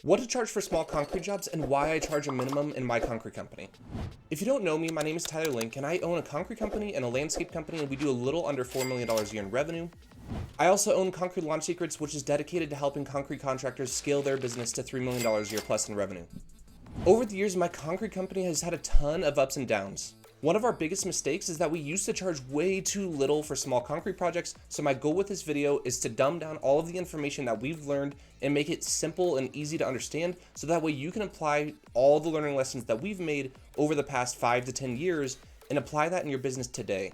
What to charge for small concrete jobs and why I charge a minimum in my concrete company. If you don't know me, my name is Tyler Link and I own a concrete company and a landscape company, and we do a little under $4 million a year in revenue. I also own Concrete Launch Secrets, which is dedicated to helping concrete contractors scale their business to $3 million a year plus in revenue. Over the years, my concrete company has had a ton of ups and downs. One of our biggest mistakes is that we used to charge way too little for small concrete projects, so my goal with this video is to dumb down all of the information that we've learned and make it simple and easy to understand, so that way you can apply all the learning lessons that we've made over the past 5 to 10 years and apply that in your business today.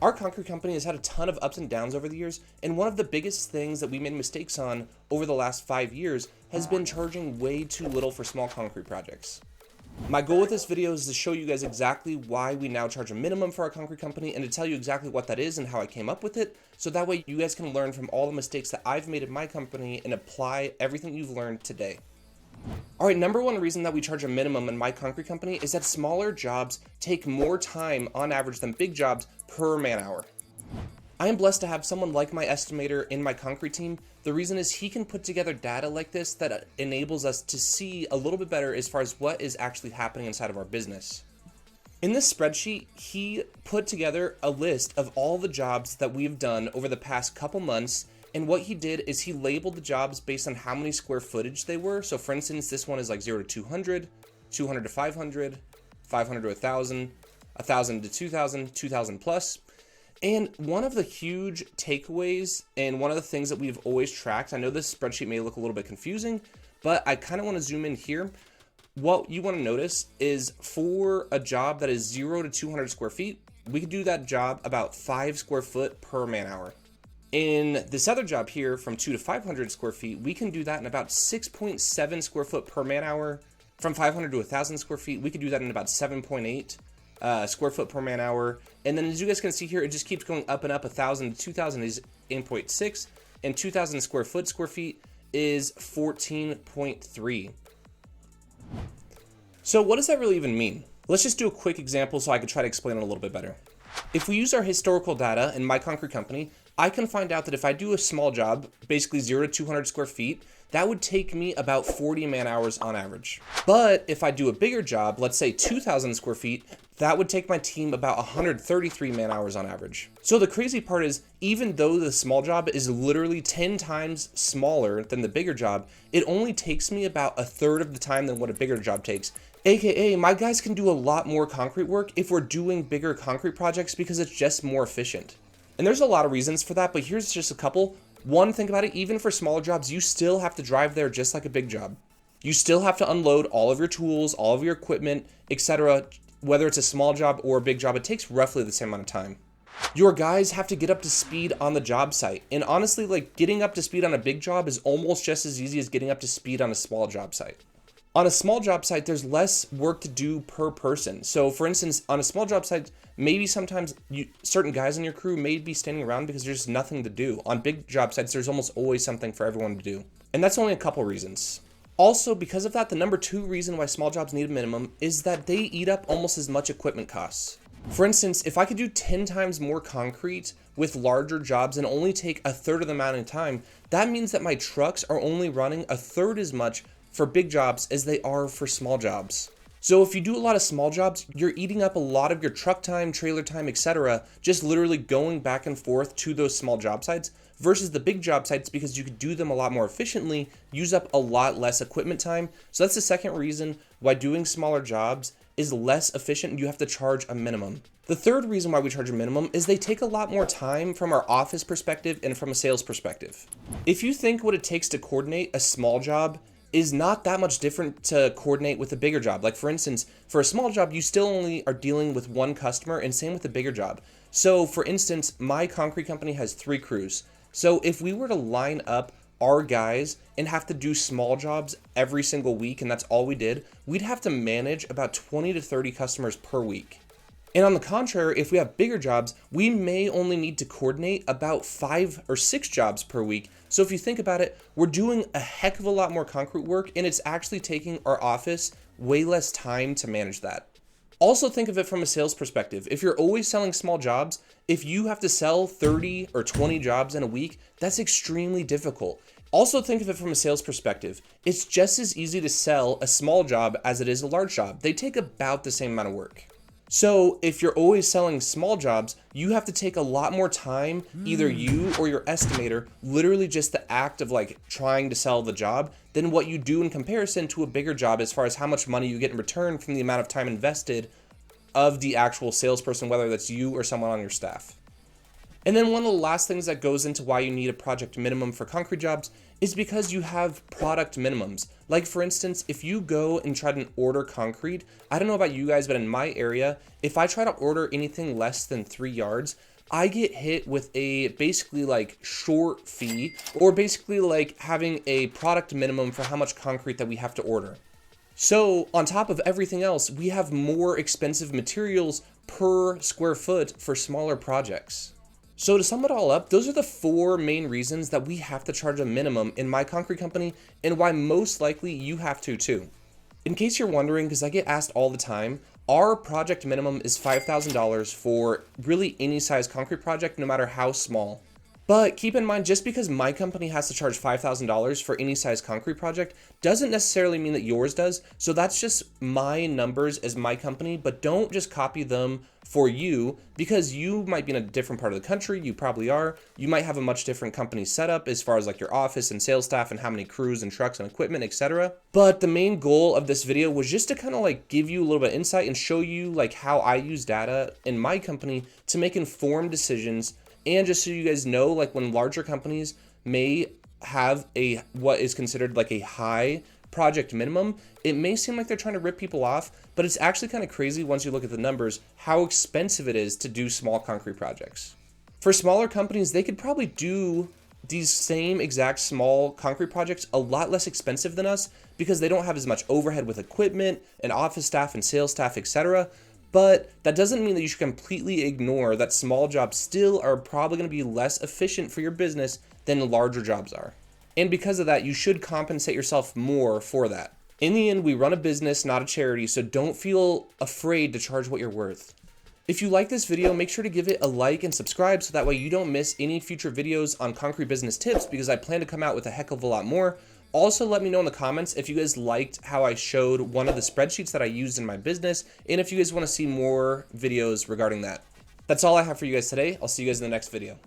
Our concrete company has had a ton of ups and downs over the years, and one of the biggest things that we made mistakes on over the last 5 years has been charging way too little for small concrete projects. My goal with this video is to show you guys exactly why we now charge a minimum for our concrete company and to tell you exactly what that is and how I came up with it, so that way you guys can learn from all the mistakes that I've made in my company and apply everything you've learned today. Alright, number one reason that we charge a minimum in my concrete company is that smaller jobs take more time on average than big jobs per man hour. I am blessed to have someone like my estimator in my concrete team. The reason is he can put together data like this that enables us to see a little bit better as far as what is actually happening inside of our business. In this spreadsheet, he put together a list of all the jobs that we've done over the past couple months, and what he did is he labeled the jobs based on how many square footage they were. So for instance, this one is like 0 to 200, 200 to 500, 500 to 1,000, 1,000 to 2,000, 2,000 plus. And one of the huge takeaways and one of the things that we've always tracked, I know this spreadsheet may look a little bit confusing, but I kind of want to zoom in here. What you want to notice is for a job that is 0 to 200 square feet, we could do that job about 5 square foot per man hour. In this other job here from 2 to 500 square feet, we can do that in about 6.7 square foot per man hour. From 500 to 1,000 square feet, we could do that in about 7.8 square foot per man hour. And then as you guys can see here, it just keeps going up and up. 1,000 to 2,000 is 8.6, and 2,000 square feet is 14.3. So what does that really even mean? Let's just do a quick example so I can try to explain it a little bit better. If we use our historical data in my concrete company, I can find out that if I do a small job, basically 0 to 200 square feet, that would take me about 40 man hours on average. But if I do a bigger job, let's say 2,000 square feet, that would take my team about 133 man hours on average. So the crazy part is, even though the small job is literally 10 times smaller than the bigger job, it only takes me about a third of the time than what a bigger job takes. AKA, my guys can do a lot more concrete work if we're doing bigger concrete projects because it's just more efficient. And there's a lot of reasons for that, but here's just a couple. One, think about it, even for smaller jobs, you still have to drive there just like a big job. You still have to unload all of your tools, all of your equipment, etc. Whether it's a small job or a big job, it takes roughly the same amount of time. Your guys have to get up to speed on the job site. And honestly, like, getting up to speed on a big job is almost just as easy as getting up to speed on a small job site. On a small job site, there's less work to do per person. So for instance, on a small job site, maybe sometimes certain guys in your crew may be standing around because there's nothing to do. On big job sites, there's almost always something for everyone to do. And that's only a couple reasons. Also, because of that, the number 2 reason why small jobs need a minimum is that they eat up almost as much equipment costs. For instance, if I could do 10 times more concrete with larger jobs and only take a third of the amount of time, that means that my trucks are only running a third as much for big jobs as they are for small jobs. So if you do a lot of small jobs, you're eating up a lot of your truck time, trailer time, etc., just literally going back and forth to those small job sites, versus the big job sites, because you could do them a lot more efficiently, use up a lot less equipment time. So that's the second reason why doing smaller jobs is less efficient and you have to charge a minimum. The third reason why we charge a minimum is they take a lot more time from our office perspective and from a sales perspective. If you think what it takes to coordinate a small job is not that much different to coordinate with a bigger job. Like for instance, for a small job, you still only are dealing with one customer, and same with a bigger job. So for instance, my concrete company has 3 crews. So if we were to line up our guys and have to do small jobs every single week, and that's all we did, we'd have to manage about 20 to 30 customers per week. And on the contrary, if we have bigger jobs, we may only need to coordinate about 5 or 6 jobs per week. So if you think about it, we're doing a heck of a lot more concrete work, and it's actually taking our office way less time to manage that. Also think of it from a sales perspective. If you're always selling small jobs, if you have to sell 30 or 20 jobs in a week, that's extremely difficult. Also think of it from a sales perspective. It's just as easy to sell a small job as it is a large job. They take about the same amount of work. So if you're always selling small jobs, you have to take a lot more time, either you or your estimator, literally just the act of like trying to sell the job, than what you do in comparison to a bigger job as far as how much money you get in return from the amount of time invested of the actual salesperson, whether that's you or someone on your staff. And then one of the last things that goes into why you need a project minimum for concrete jobs is because you have product minimums. Like for instance, if you go and try to order concrete, I don't know about you guys, but in my area, if I try to order anything less than 3 yards, I get hit with a basically like short fee, or basically like having a product minimum for how much concrete that we have to order. So on top of everything else, we have more expensive materials per square foot for smaller projects. So to sum it all up, those are the 4 main reasons that we have to charge a minimum in my concrete company, and why most likely you have to too. In case you're wondering, because I get asked all the time, our project minimum is $5,000 for really any size concrete project, no matter how small. But keep in mind, just because my company has to charge $5,000 for any size concrete project doesn't necessarily mean that yours does. So that's just my numbers as my company, but don't just copy them for you, because you might be in a different part of the country. You probably are. You might have a much different company setup as far as like your office and sales staff and how many crews and trucks and equipment, etc. But the main goal of this video was just to kind of like give you a little bit of insight and show you like how I use data in my company to make informed decisions. And just so you guys know, like when larger companies may have a what is considered like a high project minimum, it may seem like they're trying to rip people off, but it's actually kind of crazy once you look at the numbers, how expensive it is to do small concrete projects. For smaller companies, they could probably do these same exact small concrete projects a lot less expensive than us, because they don't have as much overhead with equipment and office staff and sales staff, etc. But that doesn't mean that you should completely ignore that small jobs still are probably going to be less efficient for your business than larger jobs are. And because of that, you should compensate yourself more for that. In the end, we run a business, not a charity, so don't feel afraid to charge what you're worth. If you like this video, make sure to give it a like and subscribe so that way you don't miss any future videos on concrete business tips, because I plan to come out with a heck of a lot more. Also, let me know in the comments if you guys liked how I showed one of the spreadsheets that I used in my business, and if you guys want to see more videos regarding that. That's all I have for you guys today. I'll see you guys in the next video.